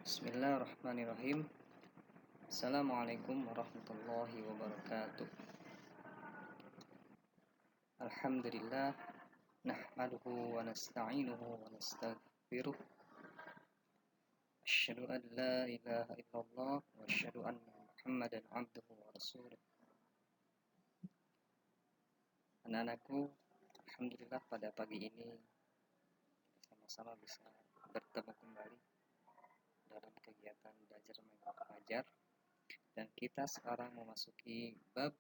Bismillahirrahmanirrahim. Assalamualaikum warahmatullahi wabarakatuh. Alhamdulillah, nahmaduhu wa nasta'inuhu wa nastaghfiruh. Asyhadu an la ilaha illallah wa asyhadu anna Muhammadan abduhu wa rasuluh. Anak-anakku, alhamdulillah pada pagi ini kita sama-sama bisa bertemu kembali dalam kegiatan belajar mengajar, dan kita sekarang memasuki bab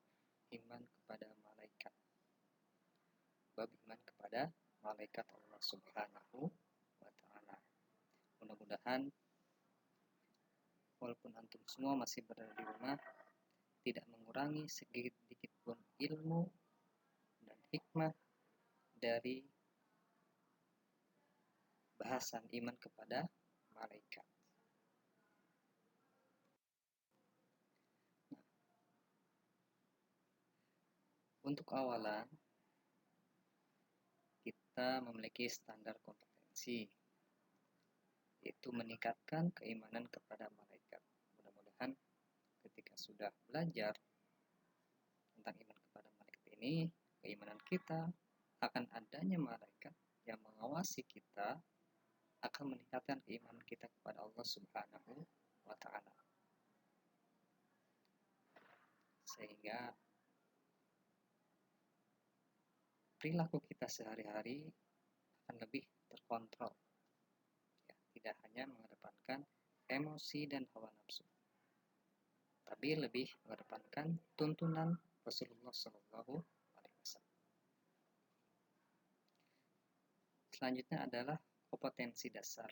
iman kepada malaikat. Bab iman kepada malaikat Allah Subhanahu wa ta'ala. Mudah-mudahan walaupun antum semua masih berada di rumah, tidak mengurangi sedikit pun ilmu dan hikmah dari bahasan iman kepada malaikat. Untuk awalan, kita memiliki standar kompetensi, yaitu meningkatkan keimanan kepada malaikat. Mudah-mudahan ketika sudah belajar tentang iman kepada malaikat ini, keimanan kita akan adanya malaikat yang mengawasi kita akan meningkatkan keimanan kita kepada Allah Subhanahu wa ta'ala. Sehingga perilaku kita sehari-hari akan lebih terkontrol, ya, tidak hanya mengedepankan emosi dan hawa nafsu, tapi lebih mengedepankan tuntunan Rasulullah SAW. Selanjutnya adalah kompetensi dasar.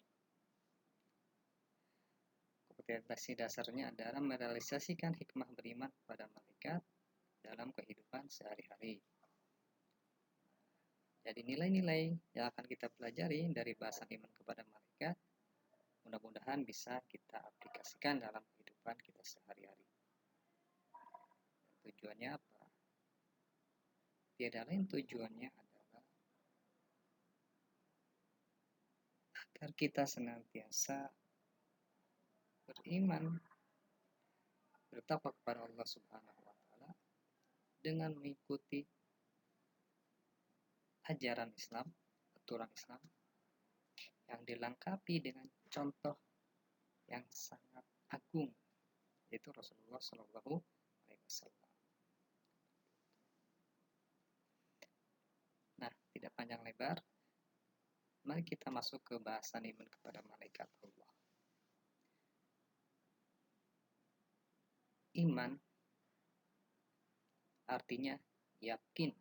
Kompetensi dasarnya adalah merealisasikan hikmah beriman kepada malaikat dalam kehidupan sehari-hari. Jadi nilai-nilai yang akan kita pelajari dari bahasan iman kepada malaikat mudah-mudahan bisa kita aplikasikan dalam kehidupan kita sehari-hari. Tujuannya apa? Tiada lain tujuannya adalah agar kita senantiasa beriman, bertakwa kepada Allah Subhanahu wa ta'ala dengan mengikuti ajaran Islam, aturan Islam yang dilengkapi dengan contoh yang sangat agung, yaitu Rasulullah SAW. Nah, tidak panjang lebar, mari kita masuk ke bahasan iman kepada malaikat Allah. Iman artinya yakin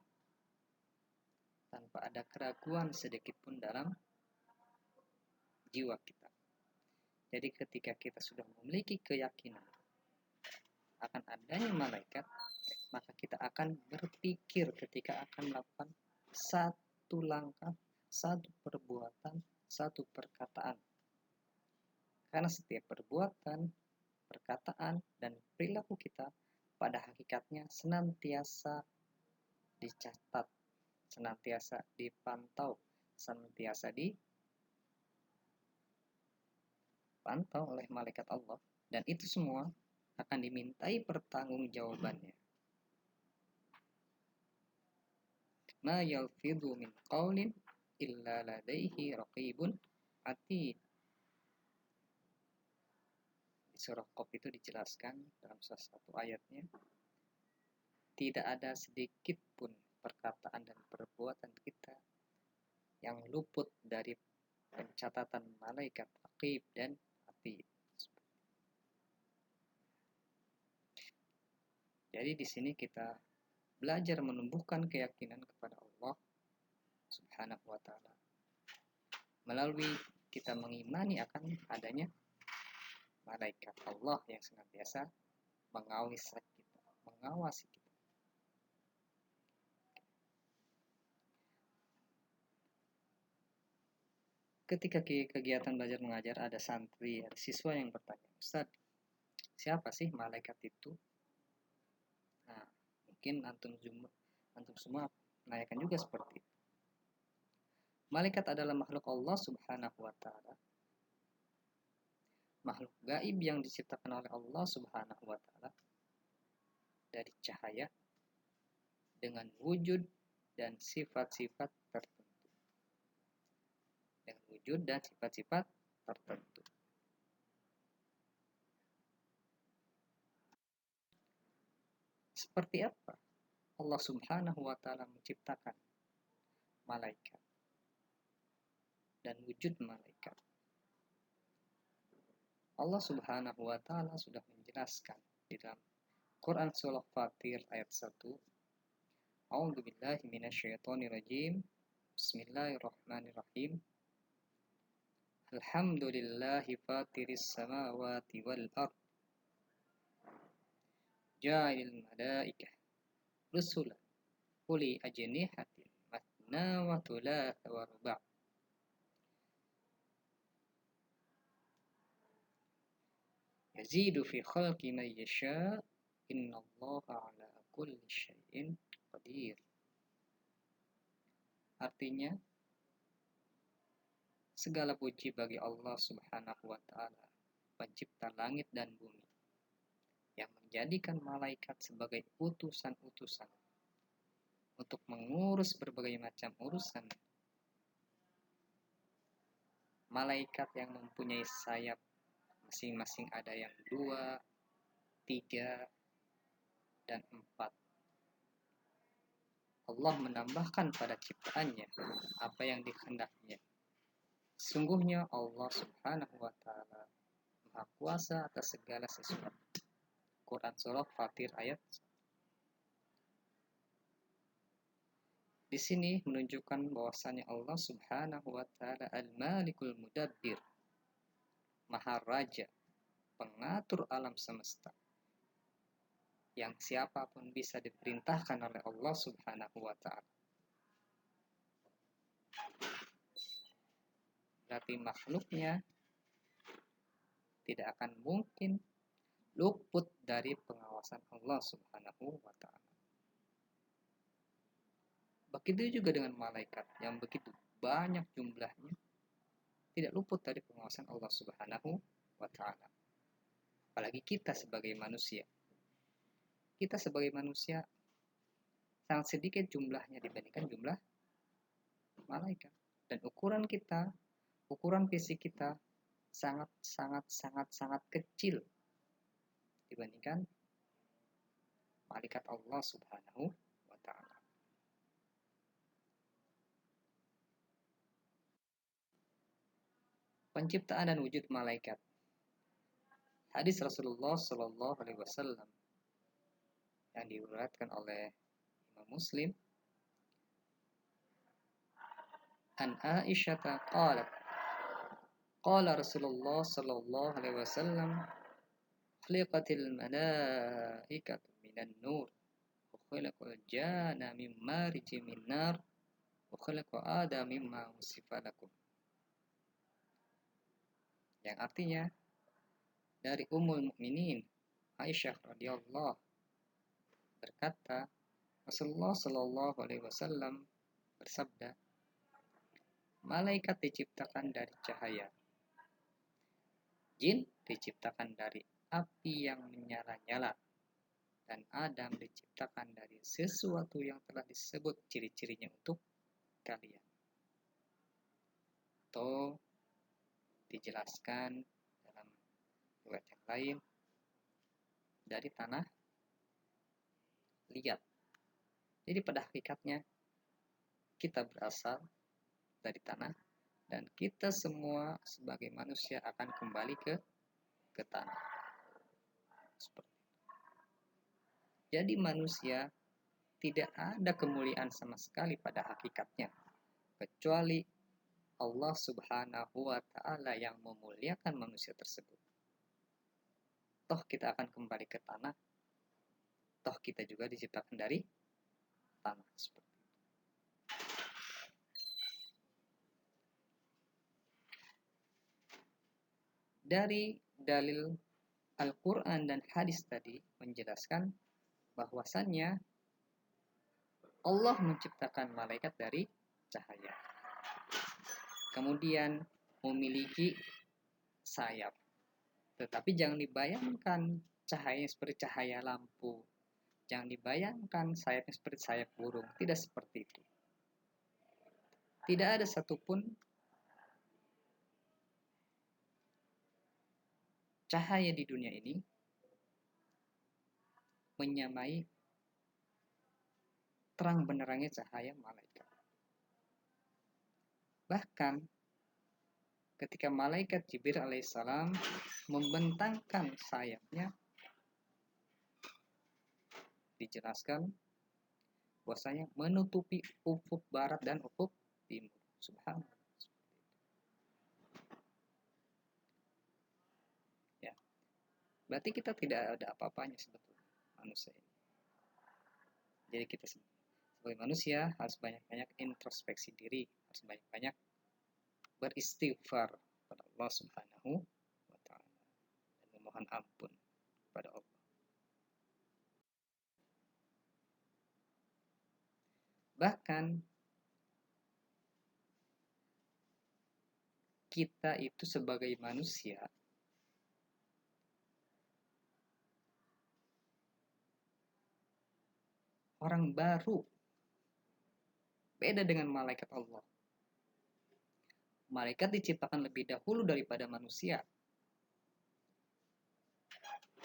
tanpa ada keraguan sedikit pun dalam jiwa kita. Jadi ketika kita sudah memiliki keyakinan akan adanya malaikat, maka kita akan berpikir ketika akan melakukan satu langkah, satu perbuatan, satu perkataan. Karena setiap perbuatan, perkataan, dan perilaku kita pada hakikatnya senantiasa dicatat, senantiasa dipantau, senantiasa dipantau oleh malaikat Allah, dan itu semua akan dimintai pertanggungjawabannya. Ma yalfidhu min qawlin illa ladaihi raqibun atid. Di surah Qaf itu dijelaskan dalam salah satu ayatnya, tidak ada sedikit pun perkataan dan perbuatan kita yang luput dari pencatatan malaikat raqib dan atid. Jadi di sini kita belajar menumbuhkan keyakinan kepada Allah Subhanahu wa ta'ala melalui kita mengimani akan adanya malaikat Allah yang senantiasa mengawasi kita. Ketika kegiatan belajar mengajar, ada santri, ada siswa yang bertanya, Ustaz, siapa sih malaikat itu? Nah, mungkin antum semua menanyakan juga seperti itu. Malaikat adalah makhluk Allah Subhanahu wa ta'ala. makhluk gaib yang diciptakan oleh Allah Subhanahu wa taala dari cahaya dengan wujud dan sifat-sifat tertentu. Dengan wujud dan sifat-sifat tertentu. Seperti apa Allah Subhanahu wa taala menciptakan malaikat dan wujud malaikat? Allah Subhanahu wa taala sudah menjelaskan di dalam Quran surah Fatir ayat 1. A'udzu billahi minasyaitonir rajim. Bismillahirrahmanirrahim. Alhamdulillahi fatiris samawati wal ard. Ja'ilil malaikah rusulan uli ajnihatin matna wa thulatha wa ruba'. Yazidu fi khalqi man yasha' innallaha ala kulli syai'in qadir. Artinya, segala puji bagi Allah Subhanahu wa taala, pencipta langit dan bumi, yang menjadikan malaikat sebagai utusan-utusan untuk mengurus berbagai macam urusan. Malaikat yang mempunyai sayap masing-masing ada yang 2, 3, dan 4. Allah menambahkan pada ciptaannya apa yang dikehendakinya. Sungguhnya Allah Subhanahu wa taala Maha Kuasa atas segala sesuatu. Quran surah Fatir ayat 1. Di sini menunjukkan bahwasanya Allah Subhanahu wa taala Al-Malikul Mudabbir, Maha Raja, pengatur alam semesta, yang siapapun bisa diperintahkan oleh Allah Subhanahu wa taala. Berarti makhluknya tidak akan mungkin luput dari pengawasan Allah Subhanahu wa taala. Begitu juga dengan malaikat yang begitu banyak jumlahnya, tidak luput dari pengawasan Allah Subhanahu wa taala. Apalagi kita sebagai manusia. Kita sebagai manusia sangat sedikit jumlahnya dibandingkan jumlah malaikat. Dan ukuran kita, ukuran fisik kita sangat kecil dibandingkan malaikat Allah Subhanahu wa taala. Penciptaan dan wujud malaikat. Hadis Rasulullah Shallallahu Alaihi Wasallam yang diriwayatkan oleh Imam Muslim. An Aisyah qalat, qala Rasulullah Shallallahu Alaihi Wasallam, khuliqatil malaikatu minan nur, wa khuliqal janna min marij min nar, wa khuliqa Adam mimma usifa lakum. Yang artinya, dari Ummul Mukminin Aisyah radhiyallahu berkata, Rasulullah Shallallahu Alaihi Wasallam bersabda, malaikat diciptakan dari cahaya, jin diciptakan dari api yang menyala-nyala, dan Adam diciptakan dari sesuatu yang telah disebut ciri-cirinya untuk kalian. Atau dijelaskan dalam riwayat yang lain, dari tanah liat. Jadi pada hakikatnya kita berasal dari tanah dan kita semua sebagai manusia akan kembali ke tanah. Seperti itu. Jadi manusia tidak ada kemuliaan sama sekali pada hakikatnya kecuali Allah Subhanahu wa taala yang memuliakan manusia tersebut. Toh kita akan kembali ke tanah. Toh kita juga diciptakan dari tanah. Seperti itu. Dari dalil Al-Quran dan hadis tadi menjelaskan bahwasannya Allah menciptakan malaikat dari cahaya. Kemudian memiliki sayap. Tetapi jangan dibayangkan cahayanya seperti cahaya lampu. Jangan dibayangkan sayapnya seperti sayap burung. Tidak seperti itu. Tidak ada satupun cahaya di dunia ini menyamai terang benderangnya cahaya malaikat. Bahkan ketika malaikat Jibril alaihissalam membentangkan sayapnya, dijelaskan bahwasanya menutupi ufuk barat dan ufuk timur. Subhanallah. Ya, berarti kita tidak ada apa-apanya sebetulnya manusia ini. Jadi kita sebagai manusia harus banyak-banyak introspeksi diri, harus banyak-banyak beristighfar kepada Allah Subhanahu wa taala dan memohon ampun kepada Allah. Bahkan kita itu sebagai manusia orang baru, beda dengan malaikat Allah. Malaikat diciptakan lebih dahulu daripada manusia.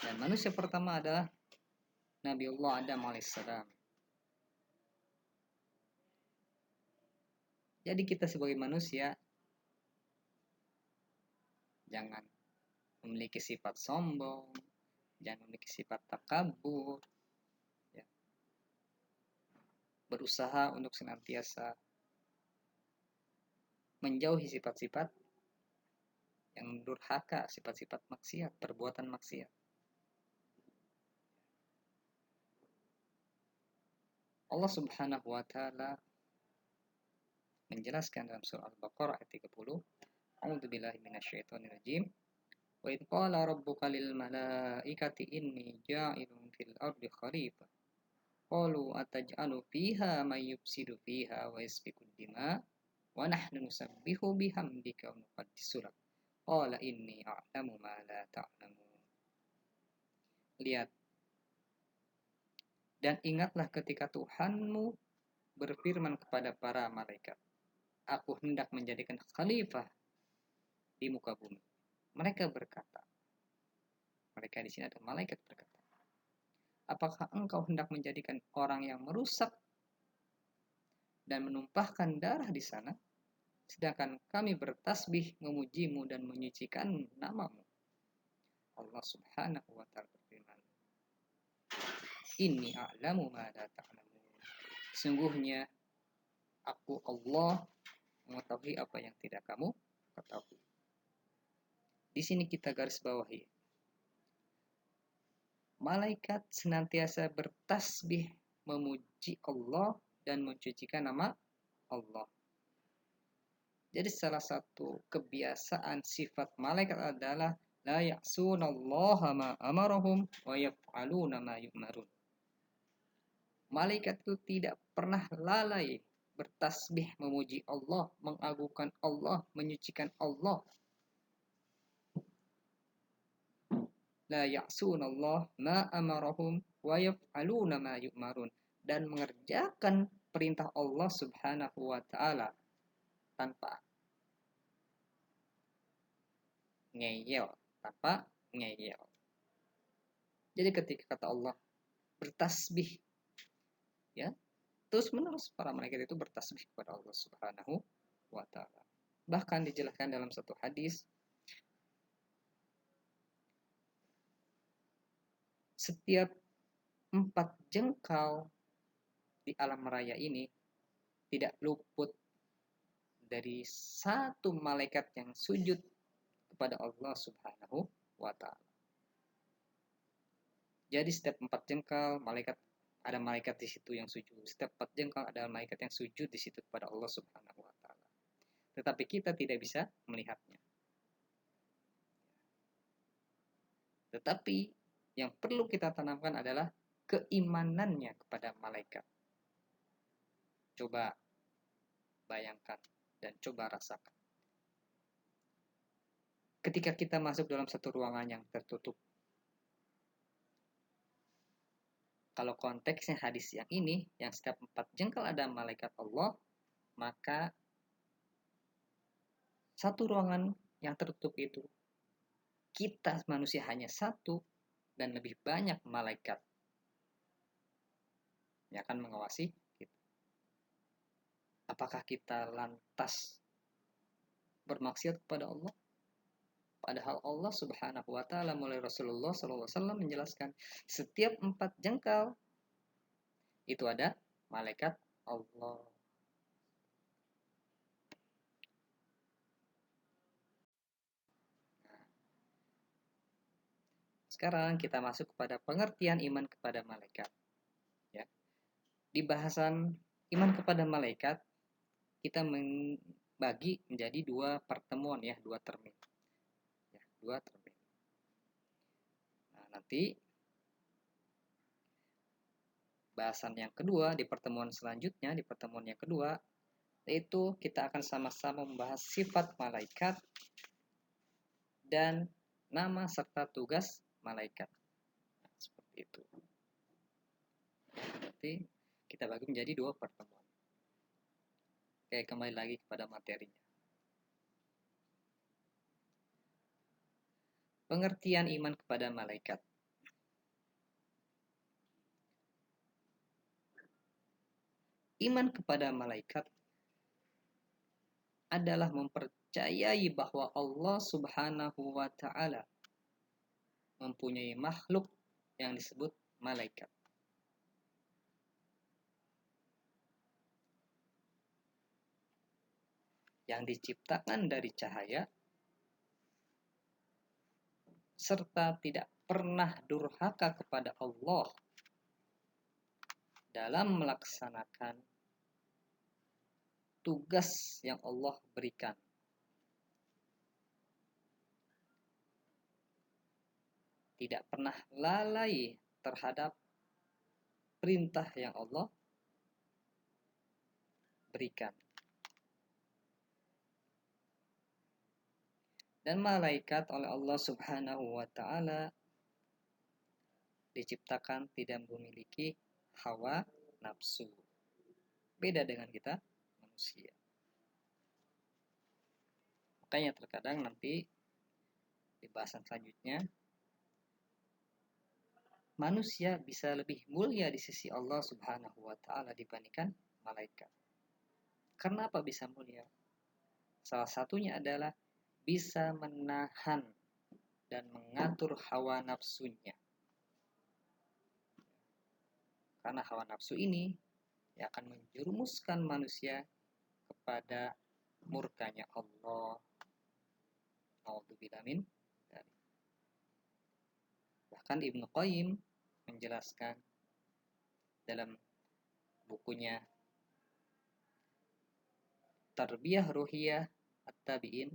Dan manusia pertama adalah Nabiullah Adam alaihissalam. Jadi kita sebagai manusia jangan memiliki sifat sombong, jangan memiliki sifat takabur, ya. Berusaha untuk senantiasa menjauhi sifat-sifat yang durhaka, sifat-sifat maksiat, perbuatan maksiat. Allah Subhanahu wa taala menjelaskan dalam surah Al-Baqarah ayat 30, A'udzubillahi minasyaitonirrajim. Wa idz qala rabbuka lil malaikati inni ja'ilun fil ardi khalifah. Qalu ataj'alu fiha may yufsidu fiha wa yasfiku dima wa nahnu nusabbihu bihamdika wa nuqaddisu lak. Qala inni a'lamu ma la ta'lamun. Lihat. Dan ingatlah ketika Tuhanmu berfirman kepada para malaikat, aku hendak menjadikan khalifah di muka bumi. Mereka berkata, mereka di sini ada malaikat berkata, apakah engkau hendak menjadikan orang yang merusak dan menumpahkan darah di sana, sedangkan kami bertasbih memujimu dan menyucikan namamu? Allah Subhanahu wa ta'ala berfirman, inni a'lamu ma la ta'lamun. Sungguhnya aku Allah mengetahui apa yang tidak kamu ketahui. Di sini kita garis bawahi. Malaikat senantiasa bertasbih memuji Allah dan mencucikan nama Allah. Jadi salah satu kebiasaan sifat malaikat adalah la ya'sunallaha ma amarahum wa yaf'aluna ma yu'marun. Malaikat itu tidak pernah lalai bertasbih memuji Allah, mengagungkan Allah, menyucikan Allah. La ya'sunallah ma amarahum wa yaf'aluna ma yu'marun, dan mengerjakan perintah Allah Subhanahu wa taala tanpa ngeyel, Jadi ketika kata Allah bertasbih, ya, terus menerus para malaikat itu bertasbih kepada Allah Subhanahu wa taala. Bahkan dijelaskan dalam satu hadis, setiap 4 jengkal di alam raya ini tidak luput dari satu malaikat yang sujud kepada Allah Subhanahu wa taala. Jadi setiap 4 jengkal ada malaikat di situ yang sujud. Setiap 4 jengkal ada malaikat yang sujud di situ kepada Allah Subhanahu wa taala. Tetapi kita tidak bisa melihatnya. Tetapi yang perlu kita tanamkan adalah keimanannya kepada malaikat. Coba bayangkan dan coba rasakan. ketika kita masuk dalam satu ruangan yang tertutup. Kalau konteksnya hadis yang ini, yang setiap 4 jengkal ada malaikat Allah, maka satu ruangan yang tertutup itu, kita manusia hanya satu, dan lebih banyak malaikat yang akan mengawasi kita. Apakah kita lantas bermaksiat kepada Allah? Padahal Allah Subhanahu wa Ta'ala melalui Rasulullah SAW menjelaskan setiap 4 jengkal itu ada malaikat Allah. Sekarang kita masuk kepada pengertian iman kepada malaikat. Ya. Di bahasan iman kepada malaikat, kita membagi menjadi 2 pertemuan ya, 2 termin. Ya, 2 termin. Nah, nanti bahasan yang kedua di pertemuan selanjutnya, di pertemuan yang kedua, yaitu kita akan sama-sama membahas sifat malaikat dan nama serta tugas malaikat. Nah, seperti itu. Berarti kita bagi menjadi 2 pertemuan. Oke, kembali lagi kepada materinya. Pengertian iman kepada malaikat. Iman kepada malaikat adalah mempercayai bahwa Allah Subhanahu wa Ta'ala mempunyai makhluk yang disebut malaikat. Yang diciptakan dari cahaya serta tidak pernah durhaka kepada Allah dalam melaksanakan tugas yang Allah berikan. Tidak pernah lalai terhadap perintah yang Allah berikan. Dan malaikat oleh Allah Subhanahu wa Ta'ala diciptakan tidak memiliki hawa nafsu. Beda dengan kita manusia. Makanya terkadang nanti di bahasan selanjutnya, manusia bisa lebih mulia di sisi Allah Subhanahu wa Ta'ala dibandingkan malaikat. Kenapa bisa mulia? Salah satunya adalah bisa menahan dan mengatur hawa nafsunya. Karena hawa nafsu ini yang akan menjerumuskan manusia kepada murkanya Allah. Naudzubillah min dzalik. Bahkan Ibnu Qayyim menjelaskan dalam bukunya Tarbiyah Ruhiyah At-Tabi'in,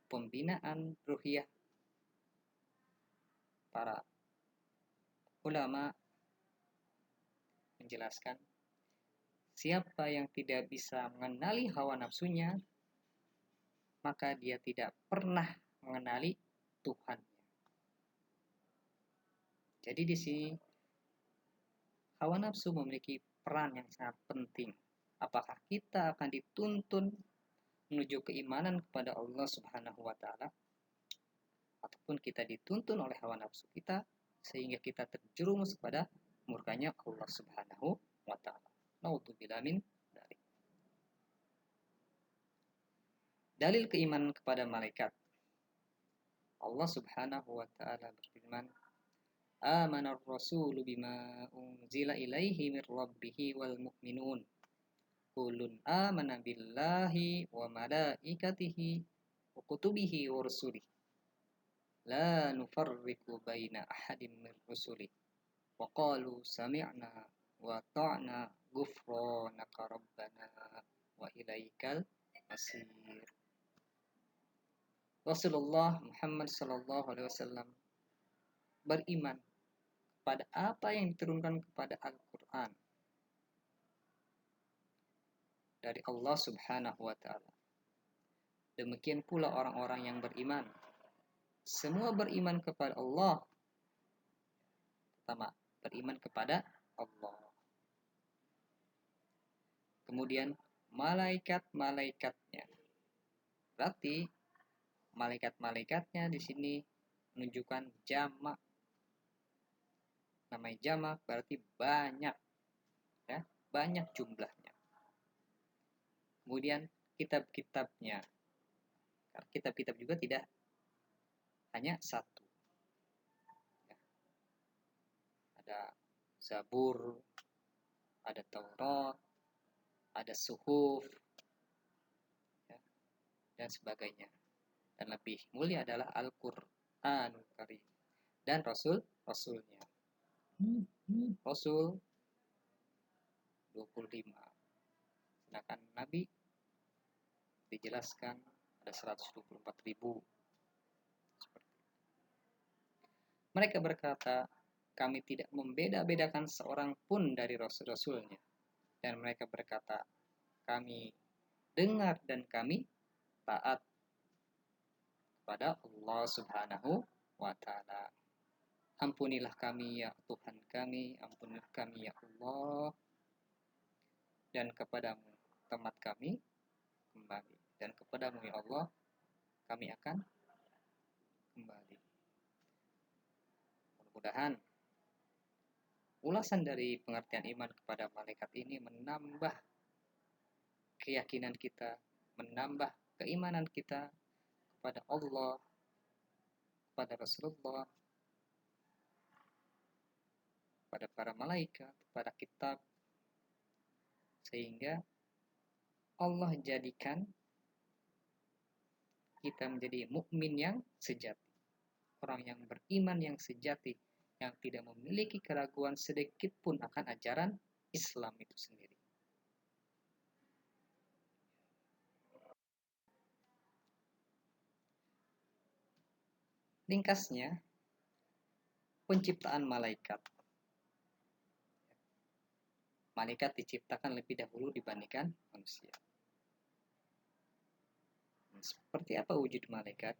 pembinaan ruhiyah para ulama, menjelaskan siapa yang tidak bisa mengenali hawa nafsunya, maka dia tidak pernah mengenali Tuhannya. Jadi di sini hawa nafsu memiliki peran yang sangat penting. Apakah kita akan dituntun menuju keimanan kepada Allah Subhanahu wa Ta'ala, ataupun kita dituntun oleh hawa nafsu kita sehingga kita terjerumus kepada murkanya Allah Subhanahu wa Ta'ala. Naudzubillah min dzalik. Dalil keimanan kepada malaikat. Allah Subhanahu wa Ta'ala berfirman, "Amanar rasulu bima unzila ilaihi mir rabbihi wal mu'minun. Kullun amana billahi wa malaikatihi wa kutubihi wa rusulihi. La nufarriqu baina ahadin min rusulihi. Wa qalu sami'na wa ta'na ghufranaka rabbana wa ilaikal masir." Rasulullah Muhammad sallallahu alaihi wasallam beriman pada apa yang diturunkan kepada Al-Qur'an dari Allah Subhanahu wa Ta'ala, Demikian pula orang-orang yang beriman. Semua beriman kepada Allah. Pertama, beriman kepada Allah. Kemudian malaikat-malaikatnya. Berarti malaikat-malaikatnya di sini menunjukkan jamak. Namanya jamak berarti banyak, ya, banyak jumlahnya. Kemudian kitab-kitabnya. Kitab-kitab juga tidak hanya satu. Ya. Ada Zabur, ada Taurat, ada Suhuf, ya, dan sebagainya. Dan lebih mulia adalah Al-Qur'anul Karim dan Rasul-Rasulnya. Rasul 25. Sedangkan Nabi dijelaskan ada 124.000. Mereka berkata, kami tidak membeda-bedakan seorang pun dari Rasul-Rasulnya. Dan mereka berkata, kami dengar dan kami taat kepada Allah Subhanahu wa Ta'ala. Ampunilah kami ya Tuhan kami, ampunilah kami ya Allah, dan kepadamu tempat kami kembali, dan kepadamu ya Allah kami akan kembali. Mudah-mudahan ulasan dari pengertian iman kepada malaikat ini menambah keyakinan kita, menambah keimanan kita kepada Allah, kepada Rasulullah, pada para malaikat, pada kitab, sehingga Allah jadikan kita menjadi mukmin yang sejati, orang yang beriman yang sejati, yang tidak memiliki keraguan sedikit pun akan ajaran Islam itu sendiri. Ringkasnya, penciptaan malaikat. Malaikat diciptakan lebih dahulu dibandingkan manusia. Seperti apa wujud malaikat?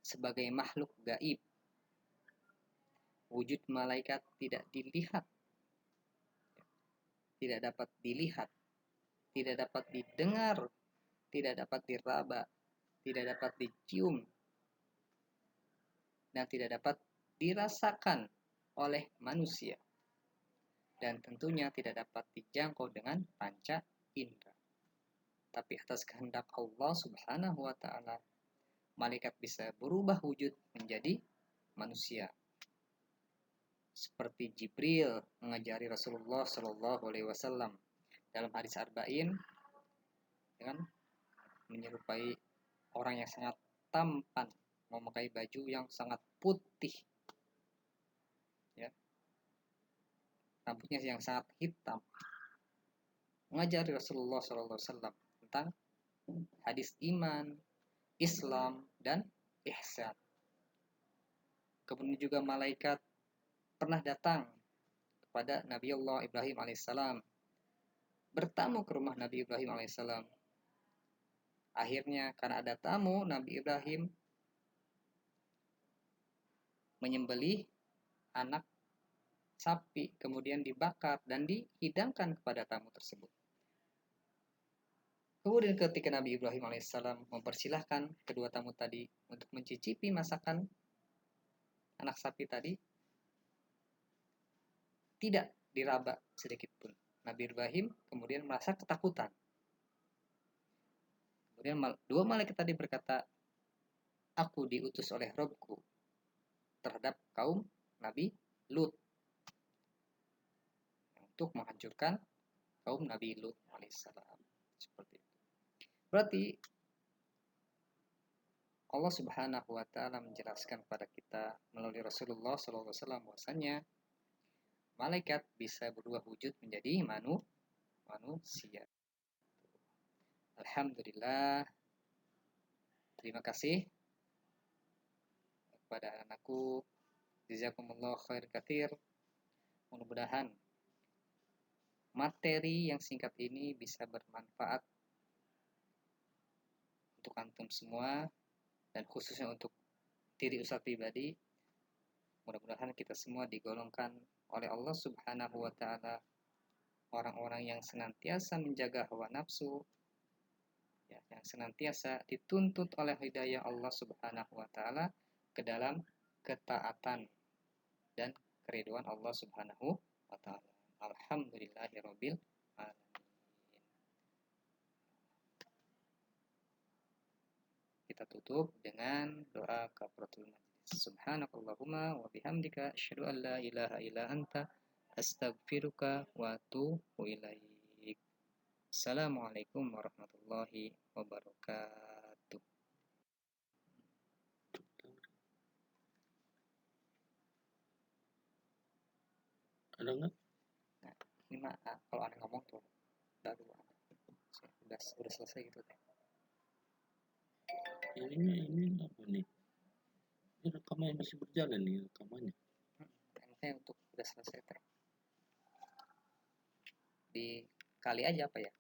Sebagai makhluk gaib. Wujud malaikat tidak dilihat, tidak dapat dilihat, tidak dapat didengar, tidak dapat diraba, tidak dapat dicium, dan tidak dapat dirasakan oleh manusia. Dan tentunya tidak dapat dijangkau dengan panca indera. Tapi atas kehendak Allah Subhanahu wa Ta'ala, malaikat bisa berubah wujud menjadi manusia. Seperti Jibril mengajari Rasulullah Shallallahu Alaihi Wasallam dalam hadis Arba'in, dengan menyerupai orang yang sangat tampan, memakai baju yang sangat putih, ya, rambutnya yang sangat hitam, mengajari Rasulullah Shallallahu Alaihi Wasallam tentang hadis iman, Islam, dan ihsan. Kemudian juga malaikat pernah datang kepada Nabi Allah Ibrahim alaihissalam, bertamu ke rumah Nabi Ibrahim alaihissalam. Akhirnya karena ada tamu, Nabi Ibrahim menyembelih anak sapi, kemudian dibakar dan dihidangkan kepada tamu tersebut. Kemudian ketika Nabi Ibrahim alaihissalam mempersilahkan kedua tamu tadi untuk mencicipi masakan anak sapi tadi, tidak diraba sedikit pun. Nabi Ibrahim kemudian merasa ketakutan. Kemudian dua malaikat tadi berkata, aku diutus oleh Robku terhadap kaum Nabi Lut untuk menghancurkan kaum Nabi Lut alaihissalam. Seperti itu. Berarti Allah Subhanahu wa Ta'ala menjelaskan kepada kita melalui Rasulullah SAW bahwasanya malaikat bisa berubah wujud menjadi manusia. Alhamdulillah. Terima kasih kepada anakku. Jazakumullah khair katsir. Mudah-mudahan materi yang singkat ini bisa bermanfaat untuk antum semua dan khususnya untuk diri Ustadz pribadi, mudah-mudahan kita semua digolongkan oleh Allah Subhanahu wa Ta'ala orang-orang yang senantiasa menjaga hawa nafsu, ya, yang senantiasa dituntut oleh hidayah Allah Subhanahu wa Ta'ala ke dalam ketaatan dan keriduan Allah Subhanahu wa Ta'ala. Alhamdulillahirabbil alamin. Kita tutup dengan doa kafaratul majlis. Subhanakallahumma wa bihamdika asyhadu an la ilaha illa anta astaghfiruka wa atubu ilaik. Assalamualaikum warahmatullahi wabarakatuh. Ada nggak? Nah, ini mah kalau ada ngomong tuh baru udah selesai gitu teh. Ini apa nih? Ini rekamannya masih berjalan nih rekamannya. Emangnya untuk udah selesai teh. Dikali aja apa ya?